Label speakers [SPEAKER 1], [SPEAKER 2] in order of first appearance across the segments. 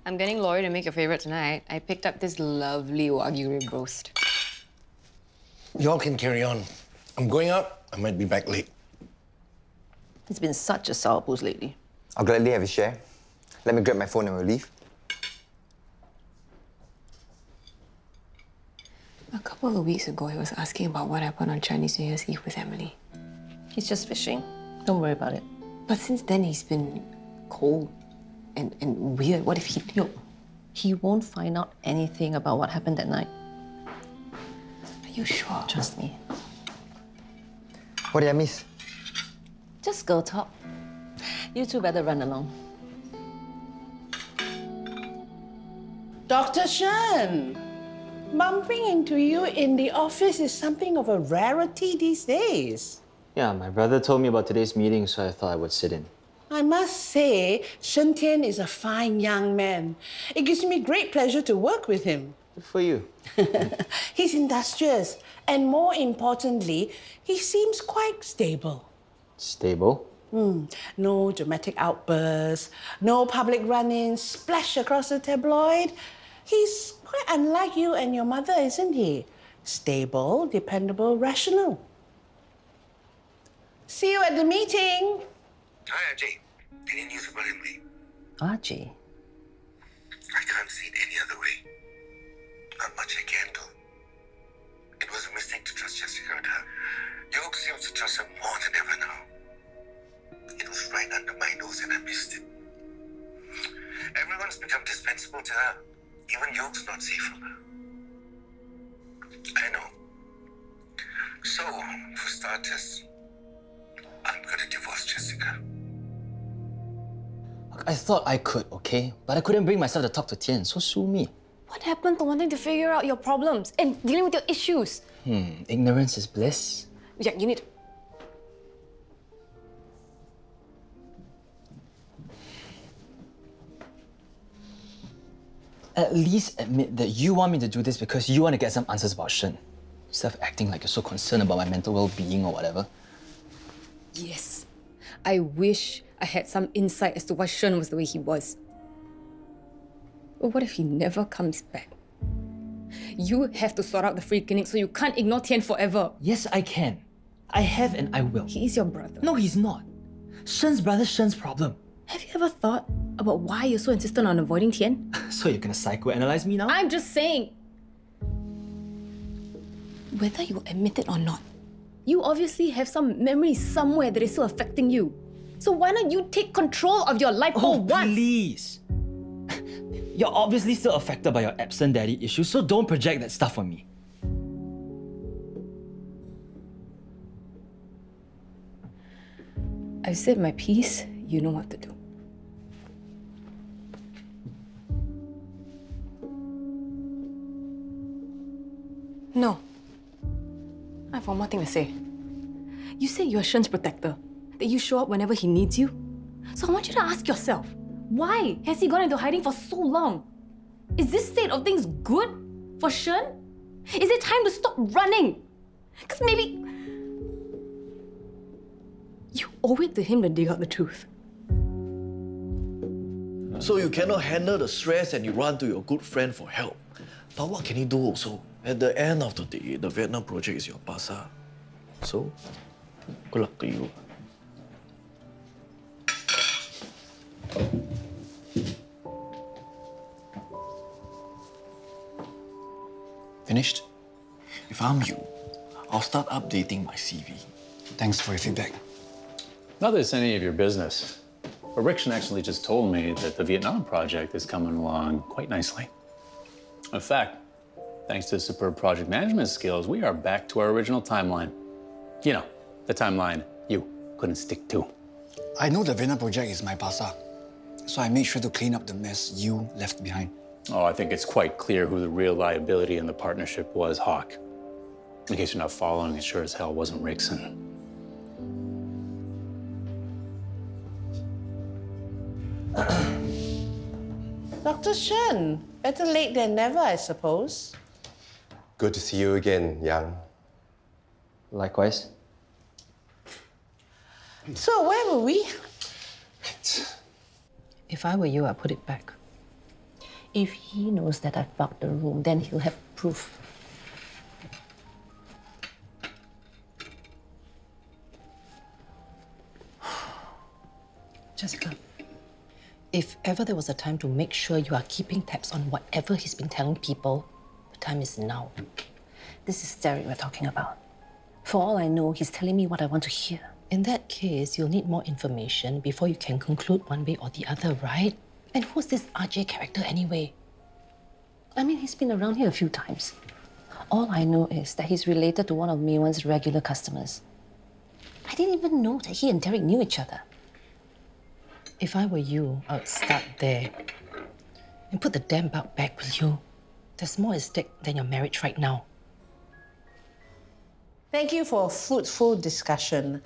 [SPEAKER 1] I'm getting Laurie to make your favorite tonight. I picked up this lovely Wagyu rib roast.
[SPEAKER 2] Y'all can carry on. I'm going out. I might be back late.
[SPEAKER 3] It's been such a sourpuss lately.
[SPEAKER 4] I'll gladly have a share. Let me grab my phone and we'll leave.
[SPEAKER 1] A couple of weeks ago, he was asking about what happened on Chinese New Year's Eve with Emily.
[SPEAKER 3] He's just fishing. Don't worry about it.
[SPEAKER 1] But since then, he's been cold and weird. What if he...
[SPEAKER 3] Look, he won't find out anything about what happened that night.
[SPEAKER 1] Are you sure?
[SPEAKER 3] Trust me.
[SPEAKER 4] What did I miss?
[SPEAKER 3] Just girl talk. You two better run along.
[SPEAKER 5] Dr. Shen, bumping into you in the office is something of a rarity these days.
[SPEAKER 6] Yeah, my brother told me about today's meeting, so I thought I would sit in.
[SPEAKER 5] I must say, Shen Tian is a fine young man. It gives me great pleasure to work with him.
[SPEAKER 6] Good for you.
[SPEAKER 5] He's industrious, and more importantly, he seems quite stable.
[SPEAKER 6] Stable?
[SPEAKER 5] No dramatic outbursts, no public run-ins, splash across the tabloid. He's quite unlike you and your mother, isn't he? Stable, dependable, rational. See you at the meeting.
[SPEAKER 2] Hi, Ajay. Any news about Emily?
[SPEAKER 3] Archie.
[SPEAKER 2] I can't see it any other way. Not much I can do. It was a mistake to trust Jessica with her. York seems to trust her more than ever now. It was right under my nose and I missed it. Everyone's become dispensable to her. Even York's not safe from her. I know. So, for starters, I'm gonna divorce Jessica.
[SPEAKER 6] I thought I could, okay? But I couldn't bring myself to talk to Tian, so sue me.
[SPEAKER 1] What happened to wanting to figure out your problems and dealing with your issues?
[SPEAKER 6] Ignorance is bliss.
[SPEAKER 1] Yeah, you need...
[SPEAKER 6] At least admit that you want me to do this because you want to get some answers about Shen. Instead of acting like you're so concerned about my mental well-being or whatever.
[SPEAKER 1] Yes. I wish I had some insight as to why Shen was the way he was. But what if he never comes back? You have to sort out the free clinic so you can't ignore Tian forever.
[SPEAKER 6] Yes, I can. I have and I will.
[SPEAKER 1] He is your brother.
[SPEAKER 6] No, he's not. Shen's brother's Shen's problem.
[SPEAKER 1] Have you ever thought about why you're so insistent on avoiding Tian?
[SPEAKER 6] So you're gonna psychoanalyze me now?
[SPEAKER 1] I'm just saying. Whether you admit it or not, you obviously have some memory somewhere that is still affecting you. So why not you take control of your life for once?
[SPEAKER 6] Please! You're obviously still affected by your absent daddy issues, so don't project that stuff on me.
[SPEAKER 1] I've said my piece, you know what to do. No. I have one more thing to say. You say you're Shen's protector, that you show up whenever he needs you. So I want you to ask yourself, why has he gone into hiding for so long? Is this state of things good for Shen? Is it time to stop running? Because maybe you owe it to him to dig out the truth.
[SPEAKER 7] So you cannot handle the stress and you run to your good friend for help. But what can you do also? At the end of the day, the Vietnam project is your pasa. So, good luck to you.
[SPEAKER 2] Finished?
[SPEAKER 7] If I'm you, I'll start updating my CV.
[SPEAKER 2] Thanks for your feedback.
[SPEAKER 8] Not that it's any of your business, but Rickson actually just told me that the Vietnam project is coming along quite nicely. In fact, thanks to superb project management skills, we are back to our original timeline. You know, the timeline you couldn't stick to.
[SPEAKER 9] I know the Vietnam project is my pasa, so I made sure to clean up the mess you left behind.
[SPEAKER 8] Oh, I think it's quite clear who the real liability in the partnership was, Hock. In case you're not following, it sure as hell wasn't Rickson.
[SPEAKER 5] Dr. Shen, better late than never, I suppose.
[SPEAKER 10] Good to see you again, Yang.
[SPEAKER 6] Likewise.
[SPEAKER 5] So where were we?
[SPEAKER 3] If I were you, I'd put it back. If he knows that I've bugged the room, then he'll have proof. Jessica, if ever there was a time to make sure you are keeping tabs on whatever he's been telling people, the time is now. This is Zaryn we're talking about. For all I know, he's telling me what I want to hear. In that case, you'll need more information before you can conclude one way or the other, right? And who's this RJ character anyway? I mean, he's been around here a few times. All I know is that he's related to one of Maywan's regular customers. I didn't even know that he and Derek knew each other. If I were you, I would start there and put the damn bug back with you. There's more at stake than your marriage right now.
[SPEAKER 5] Thank you for a fruitful discussion.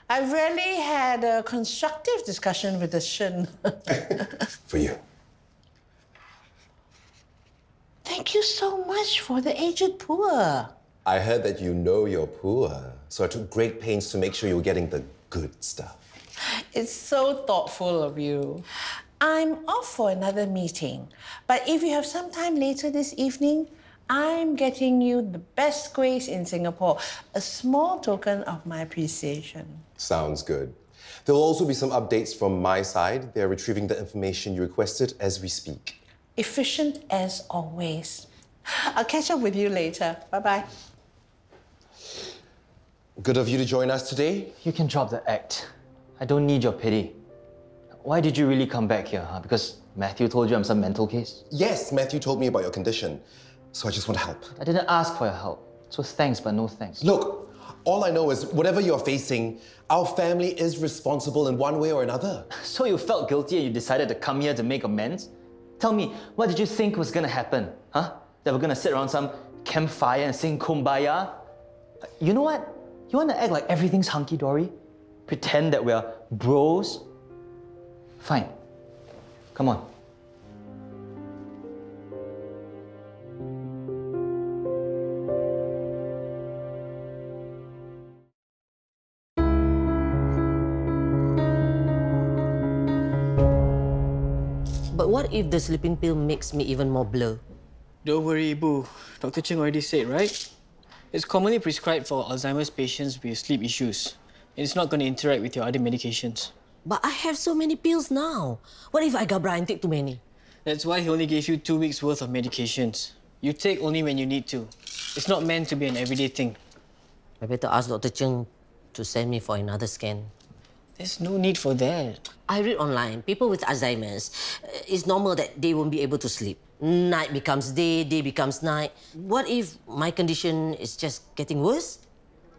[SPEAKER 5] I've rarely had a constructive discussion with the Shen.
[SPEAKER 10] For you.
[SPEAKER 5] Thank you so much for the aged poor.
[SPEAKER 10] I heard that you know you're poor, so I took great pains to make sure you were getting the good stuff.
[SPEAKER 5] It's so thoughtful of you. I'm off for another meeting, but if you have some time later this evening, I'm getting you the best squares in Singapore, a small token of my appreciation.
[SPEAKER 10] Sounds good. There will also be some updates from my side. They're retrieving the information you requested as we speak.
[SPEAKER 5] Efficient as always. I'll catch up with you later. Bye-bye.
[SPEAKER 10] Good of you to join us today.
[SPEAKER 6] You can drop the act. I don't need your pity. Why did you really come back here, huh? Because Matthew told you I'm some mental case?
[SPEAKER 10] Yes, Matthew told me about your condition, so I just want to help.
[SPEAKER 6] I didn't ask for your help, so thanks, but no thanks.
[SPEAKER 10] Look, all I know is whatever you're facing, our family is responsible in one way or another.
[SPEAKER 6] So you felt guilty and you decided to come here to make amends? Tell me, what did you think was gonna happen, huh? That we're gonna sit around some campfire and sing Kumbaya? You know what? You wanna act like everything's hunky-dory? Pretend that we're bros? Fine. Come on.
[SPEAKER 11] But what if the sleeping pill makes me even more blur?
[SPEAKER 12] Don't worry, Ibu. Dr. Cheng already said, right? It's commonly prescribed for Alzheimer's patients with sleep issues. It's not going to interact with your other medications.
[SPEAKER 11] But I have so many pills now. What if I gabra and take too many?
[SPEAKER 12] That's why he only gave you 2 weeks' worth of medications. You take only when you need to. It's not meant to be an everyday thing.
[SPEAKER 11] I better ask Dr. Cheng to send me for another scan.
[SPEAKER 12] There's no need for that.
[SPEAKER 11] I read online, people with Alzheimer's, it's normal that they won't be able to sleep. Night becomes day, day becomes night. What if my condition is just getting worse?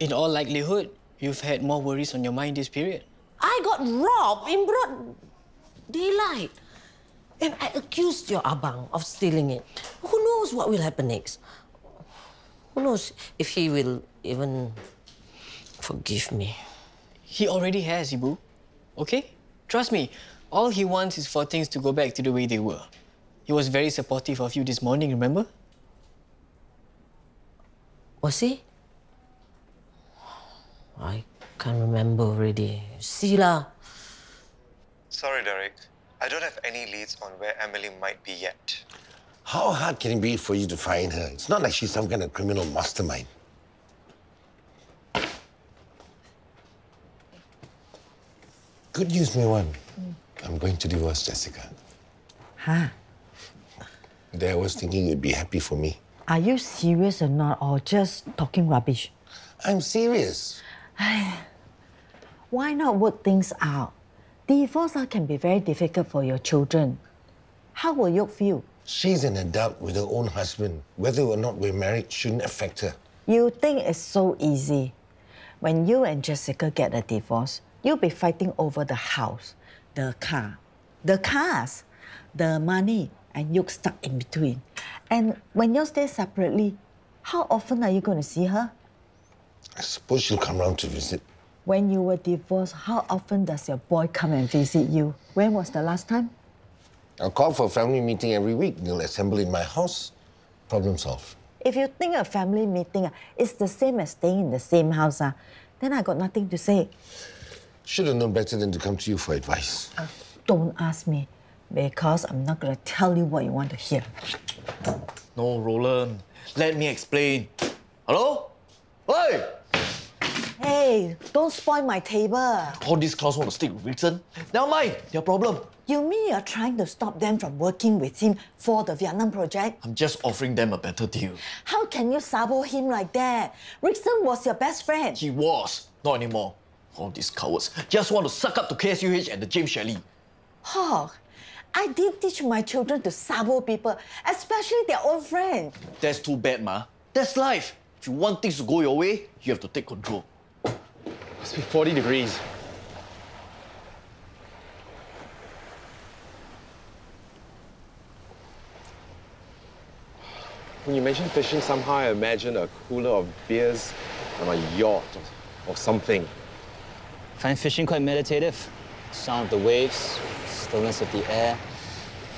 [SPEAKER 12] In all likelihood, you've had more worries on your mind this period.
[SPEAKER 11] I got robbed in broad daylight. And I accused your abang of stealing it. Who knows what will happen next? Who knows if he will even forgive me?
[SPEAKER 12] He already has, Ibu. Okay? Trust me, all he wants is for things to go back to the way they were. He was very supportive of you this morning, remember?
[SPEAKER 11] Was he? I can't remember already. See lah.
[SPEAKER 2] Sorry, Derek. I don't have any leads on where Emily might be yet.
[SPEAKER 13] How hard can it be for you to find her? It's not like she's some kind of criminal mastermind. Good news, Maywan. I'm going to divorce Jessica.
[SPEAKER 14] Huh?
[SPEAKER 13] There, I was thinking you'd be happy for me.
[SPEAKER 14] Are you serious or not, or just talking rubbish?
[SPEAKER 13] I'm serious.
[SPEAKER 14] Why not work things out? Divorce can be very difficult for your children. How will you feel?
[SPEAKER 13] She's an adult with her own husband. Whether or not we're married shouldn't affect her.
[SPEAKER 14] You think it's so easy. When you and Jessica get a divorce, you'll be fighting over the house, the car, the cars, the money, and you're stuck in between. And when you stay separately, how often are you going to see her?
[SPEAKER 13] I suppose she'll come round to visit.
[SPEAKER 14] When you were divorced, how often does your boy come and visit you? When was the last time?
[SPEAKER 13] I'll call for a family meeting every week. They'll assemble in my house. Problem solved.
[SPEAKER 14] If you think a family meeting is the same as staying in the same house, then I got nothing to say.
[SPEAKER 13] Should have known better than to come to you for advice.
[SPEAKER 14] Don't ask me. Because I'm not going to tell you what you want to hear.
[SPEAKER 7] No, Roland. Let me explain. Hello? Hey!
[SPEAKER 14] Hey, don't spoil my table.
[SPEAKER 7] All these clowns want to stick with Rickson. Never mind, their problem.
[SPEAKER 14] You mean you're trying to stop them from working with him for the Vietnam project?
[SPEAKER 7] I'm just offering them a better deal.
[SPEAKER 14] How can you sabo him like that? Rickson was your best friend.
[SPEAKER 7] He was. Not anymore. All these cowards just want to suck up to KSUH and the James Shelley.
[SPEAKER 14] Hock, I didn't teach my children to sabo people, especially their own friend.
[SPEAKER 7] That's too bad, Ma. That's life. If you want things to go your way, you have to take control.
[SPEAKER 10] Must be 40 degrees. When you mention fishing, somehow I imagine a cooler of beers on a yacht or something.
[SPEAKER 6] Find fishing quite meditative. Sound of the waves, stillness of the air,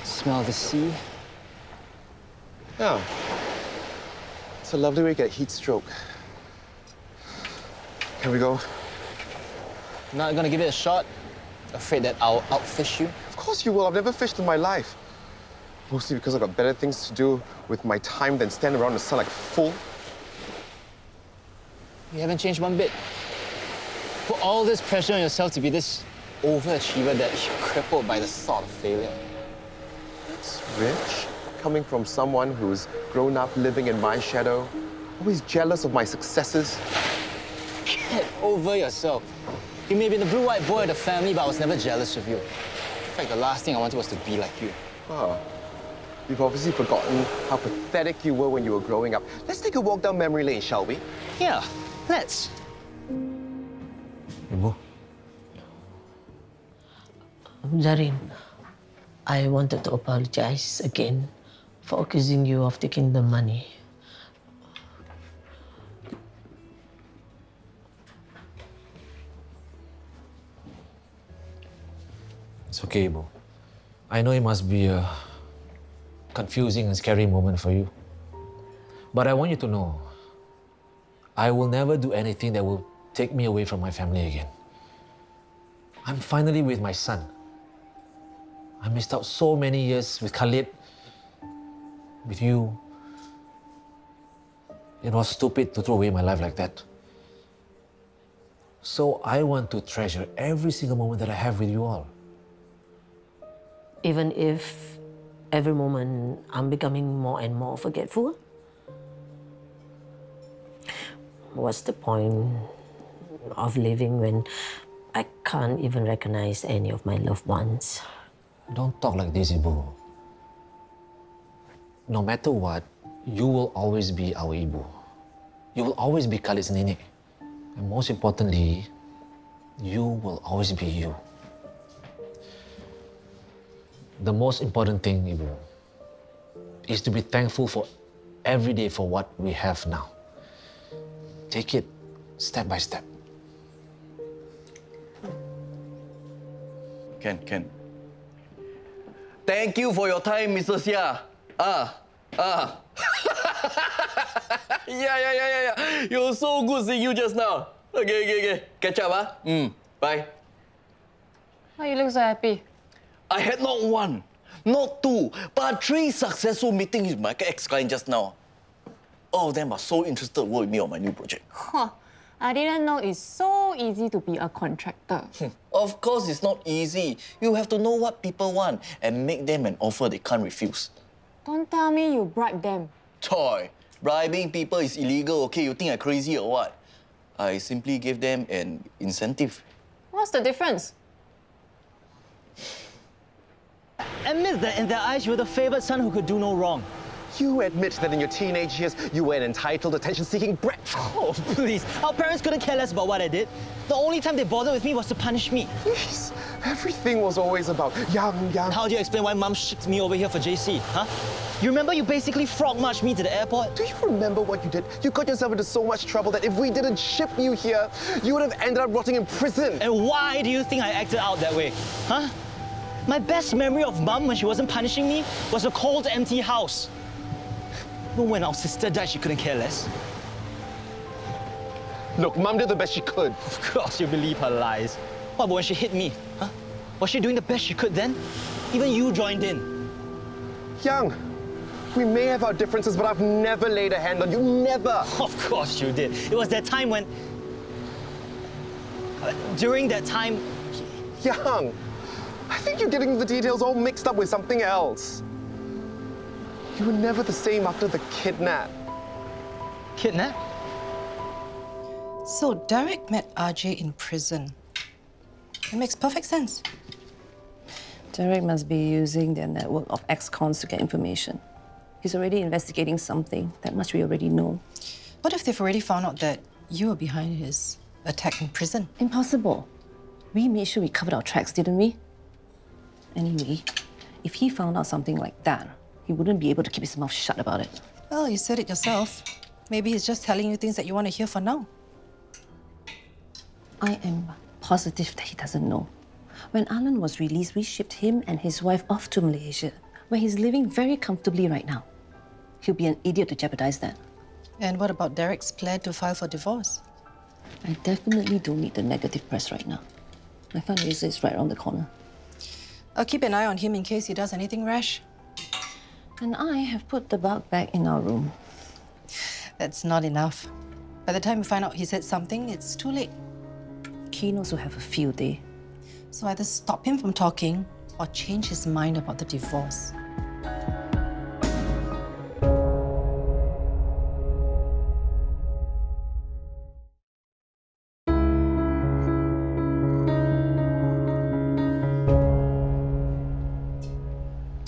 [SPEAKER 6] smell of the sea.
[SPEAKER 10] Yeah. It's a lovely way to get heat stroke. Can we go?
[SPEAKER 6] Not gonna give it a shot? Afraid that I'll outfish you?
[SPEAKER 10] Of course you will. I've never fished in my life. Mostly because I've got better things to do with my time than stand around in the sun like a fool.
[SPEAKER 6] You haven't changed one bit. Put all this pressure on yourself to be this overachiever that you're crippled by the thought of failure.
[SPEAKER 10] That's rich. Coming from someone who's grown up living in my shadow, always jealous of my successes.
[SPEAKER 6] Get over yourself. You may have been the blue-white boy of the family, but I was never jealous of you. In fact, the last thing I wanted was to be like you.
[SPEAKER 10] Oh. You've obviously forgotten how pathetic you were when you were growing up. Let's take a walk down memory lane, shall we?
[SPEAKER 6] Yeah, let's.
[SPEAKER 7] Ibu.
[SPEAKER 11] Zaryn, I wanted to apologize again for accusing you of taking the money.
[SPEAKER 15] It's okay, Ibu. I know it must be a confusing and scary moment for you. But I want you to know, I will never do anything that will take me away from my family again. I'm finally with my son. I missed out so many years with Khalid, with you. It was stupid to throw away my life like that. So I want to treasure every single moment that I have with you all.
[SPEAKER 11] Even if every moment I'm becoming more and more forgetful? What's the point of living when I can't even recognize any of my loved ones?
[SPEAKER 15] Don't talk like this, Ibu. No matter what, you will always be our Ibu. You will always be Khalid's nenek. And most importantly, you will always be you. The most important thing, Ibu, is to be thankful for every day for what we have now. Take it step by step.
[SPEAKER 7] Ken. Thank you for your time, Mr. Xia. Yeah. You're so good seeing you just now. Okay. Catch up, Bye.
[SPEAKER 1] Why you look so happy?
[SPEAKER 7] I had not one, not two, but 3 successful meetings with my ex-client just now. All of them are so interested to work with me on my new project.
[SPEAKER 1] Huh. I didn't know it's so easy to be a contractor.
[SPEAKER 7] Of course it's not easy. You have to know what people want and make them an offer they can't refuse.
[SPEAKER 1] Don't tell me you bribe them.
[SPEAKER 7] Toy, bribing people is illegal, okay? You think I'm crazy or what? I simply gave them an incentive.
[SPEAKER 1] What's the difference?
[SPEAKER 6] Admit that in their eyes, you were the favored son who could do no wrong.
[SPEAKER 10] You admit that in your teenage years, you were an entitled, attention-seeking brat.
[SPEAKER 6] Oh, please. Our parents couldn't care less about what I did. The only time they bothered with me was to punish me.
[SPEAKER 10] Please. Everything was always about young.
[SPEAKER 6] How do you explain why Mum shipped me over here for JC, huh? You remember you basically frog-marched me to the airport?
[SPEAKER 10] Do you remember what you did? You got yourself into so much trouble that if we didn't ship you here, you would have ended up rotting in prison.
[SPEAKER 6] And why do you think I acted out that way, huh? My best memory of Mum when she wasn't punishing me was a cold, empty house. Even when our sister died, she couldn't care less.
[SPEAKER 10] Look, Mum did the best she could.
[SPEAKER 6] Of course you believe her lies. What about when she hit me, huh? Was she doing the best she could then? Even you joined in.
[SPEAKER 10] Young, we may have our differences, but I've never laid a hand on you. Never!
[SPEAKER 6] Of course you did. It was that time when... during that time...
[SPEAKER 10] Young, I think you're getting the details all mixed up with something else. You were never the same after the kidnap.
[SPEAKER 6] Kidnap?
[SPEAKER 16] So Derek met RJ in prison. It makes perfect sense.
[SPEAKER 3] Derek must be using their network of ex-cons to get information. He's already investigating something. That much we already know.
[SPEAKER 16] What if they've already found out that you were behind his attack in prison?
[SPEAKER 3] Impossible. We made sure we covered our tracks, didn't we? Anyway, if he found out something like that, he wouldn't be able to keep his mouth shut about it.
[SPEAKER 16] Well, you said it yourself. Maybe he's just telling you things that you want to hear for now.
[SPEAKER 3] I am positive that he doesn't know. When Alan was released, we shipped him and his wife off to Malaysia, where he's living very comfortably right now. He'll be an idiot to jeopardize that.
[SPEAKER 16] And what about Derek's plan to file for divorce?
[SPEAKER 3] I definitely don't need the negative press right now. My fundraiser is right around the corner.
[SPEAKER 16] I'll keep an eye on him in case he does anything rash.
[SPEAKER 3] And I have put the bug back in our room.
[SPEAKER 16] That's not enough. By the time we find out he said something, it's too late.
[SPEAKER 3] Keen also have a field day.
[SPEAKER 16] So either stop him from talking or change his mind about the divorce.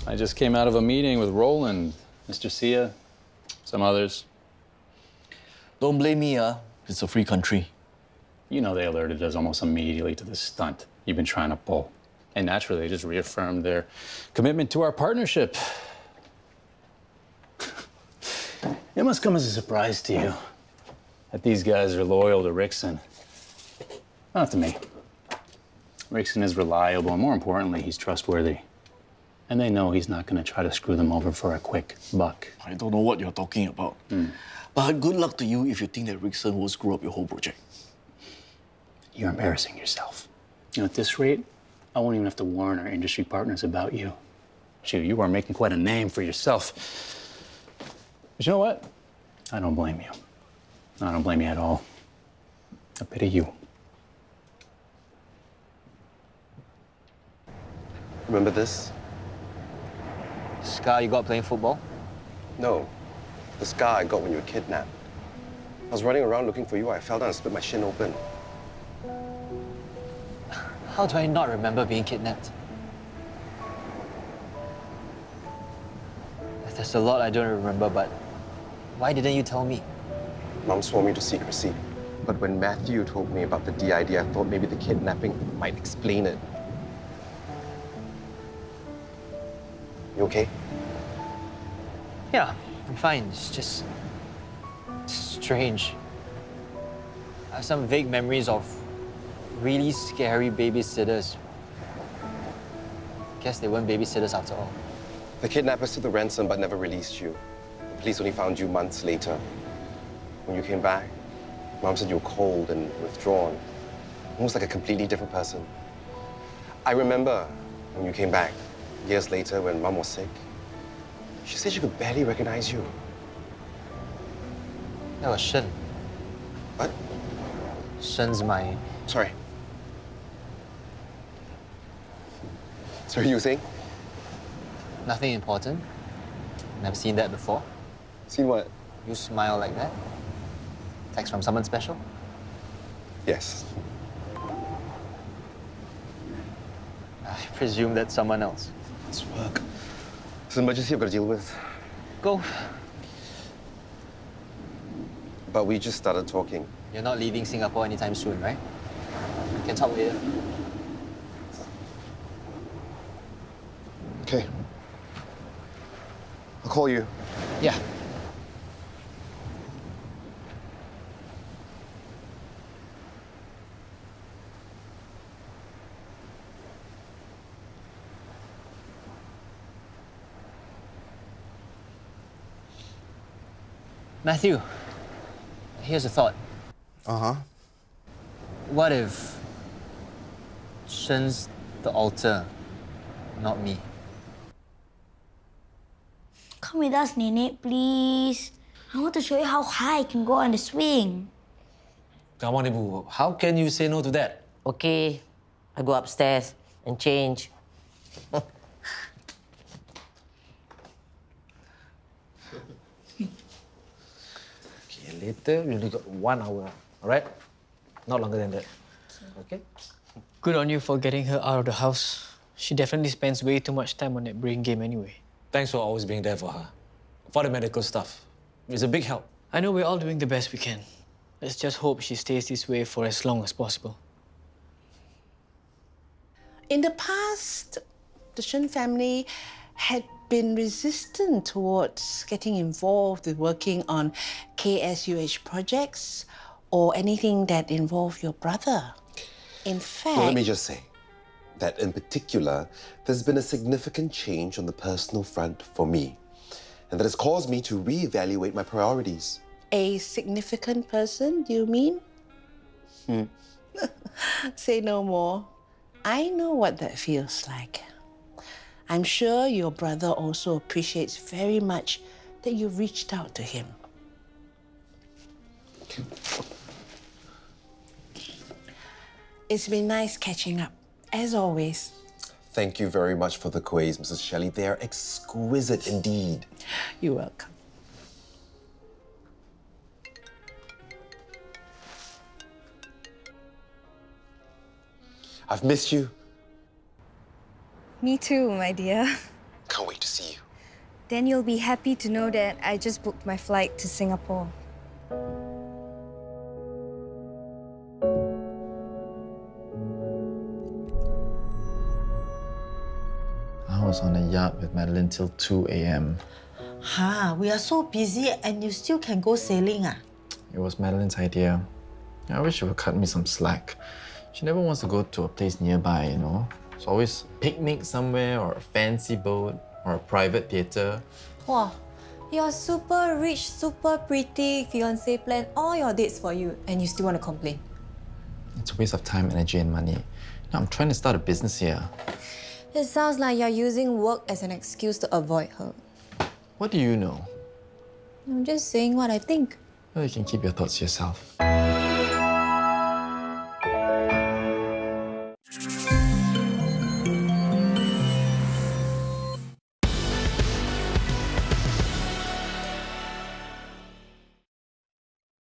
[SPEAKER 8] I just came out of a meeting with Roland, Mr. Sia, some others.
[SPEAKER 7] Don't blame me, It's a free country.
[SPEAKER 8] You know they alerted us almost immediately to this stunt you've been trying to pull. And naturally, they just reaffirmed their commitment to our partnership. It must come as a surprise to you that these guys are loyal to Rickson. Not to me. Rickson is reliable, and more importantly, he's trustworthy. And they know he's not going to try to screw them over for a quick buck.
[SPEAKER 7] I don't know what you're talking about. But good luck to you if you think that Rickson will screw up your whole project.
[SPEAKER 8] You're embarrassing yourself. You know, at this rate, I won't even have to warn our industry partners about you. Shoot, you are making quite a name for yourself. But you know what? I don't blame you. I don't blame you at all. I pity you.
[SPEAKER 10] Remember this?
[SPEAKER 6] The scar you got playing football?
[SPEAKER 10] No. The scar I got when you were kidnapped. I was running around looking for you. I fell down and split my shin open.
[SPEAKER 6] How do I not remember being kidnapped? There's a lot I don't remember, but why didn't you tell me?
[SPEAKER 10] Mom swore me to secrecy. But when Matthew told me about the DID, I thought maybe the kidnapping might explain it. You okay?
[SPEAKER 6] Yeah, I'm fine. It's just strange. I have some vague memories of really scary babysitters. Guess they weren't babysitters after all.
[SPEAKER 10] The kidnappers took the ransom but never released you. The police only found you months later. When you came back, Mom said you were cold and withdrawn, almost like a completely different person. I remember when you came back, years later when Mom was sick. She said she could barely recognize you.
[SPEAKER 6] That was Shen.
[SPEAKER 10] What?
[SPEAKER 6] Shen's my...
[SPEAKER 10] Sorry. Sorry, you were saying?
[SPEAKER 6] Nothing important. Never seen that before.
[SPEAKER 10] Seen what?
[SPEAKER 6] You smile like that? Text from someone special?
[SPEAKER 10] Yes.
[SPEAKER 6] I presume that's someone else.
[SPEAKER 10] It's work. It's an emergency I've got to deal with.
[SPEAKER 6] Go.
[SPEAKER 10] But we just started talking.
[SPEAKER 6] You're not leaving Singapore anytime soon, right? We can talk later.
[SPEAKER 10] Okay. I'll call you.
[SPEAKER 6] Yeah. Matthew, here's a thought.
[SPEAKER 10] Uh-huh.
[SPEAKER 6] What if Shen's the alter, not me?
[SPEAKER 17] Come with us, Nenek, please. I want to show you how high I can go on the swing.
[SPEAKER 15] Come on, Ibu. How can you say no to that?
[SPEAKER 11] Okay, I go upstairs and change.
[SPEAKER 15] Okay, later we only got 1 hour, all right? Not longer than that. Okay?
[SPEAKER 12] Good on you for getting her out of the house. She definitely spends way too much time on that brain game anyway.
[SPEAKER 15] Thanks for always being there for her. For the medical stuff. It's a big help.
[SPEAKER 12] I know we're all doing the best we can. Let's just hope she stays this way for as long as possible.
[SPEAKER 5] In the past, the Shen family had been resistant towards getting involved with working on KSUH projects or anything that involved your brother. In fact...
[SPEAKER 10] Well, let me just say that in particular, there's been a significant change on the personal front for me, and that has caused me to reevaluate my priorities.
[SPEAKER 5] A significant person, do you mean? Say no more. I know what that feels like. I'm sure your brother also appreciates very much that you reached out to him. It's been nice catching up, as always.
[SPEAKER 10] Thank you very much for the quiz, Mrs. Shelley. They are exquisite indeed.
[SPEAKER 5] You're welcome.
[SPEAKER 10] I've missed you.
[SPEAKER 18] Me too, my dear.
[SPEAKER 10] Can't wait to see you.
[SPEAKER 18] Then you'll be happy to know that I just booked my flight to Singapore.
[SPEAKER 19] I was on a yacht with Madeline till 2 a.m.
[SPEAKER 14] We are so busy and you still can go sailing, ah?
[SPEAKER 19] It was Madeline's idea. I wish she would cut me some slack. She never wants to go to a place nearby, you know? It's always picnic somewhere, or a fancy boat, or a private theatre.
[SPEAKER 20] Wow, your super rich, super pretty fiancé planned all your dates for you and you still want to complain.
[SPEAKER 19] It's a waste of time, energy and money. Now, I'm trying to start a business here.
[SPEAKER 20] It sounds like you're using work as an excuse to avoid her.
[SPEAKER 19] What do you know?
[SPEAKER 20] I'm just saying what I think.
[SPEAKER 19] Well, you can keep your thoughts to yourself.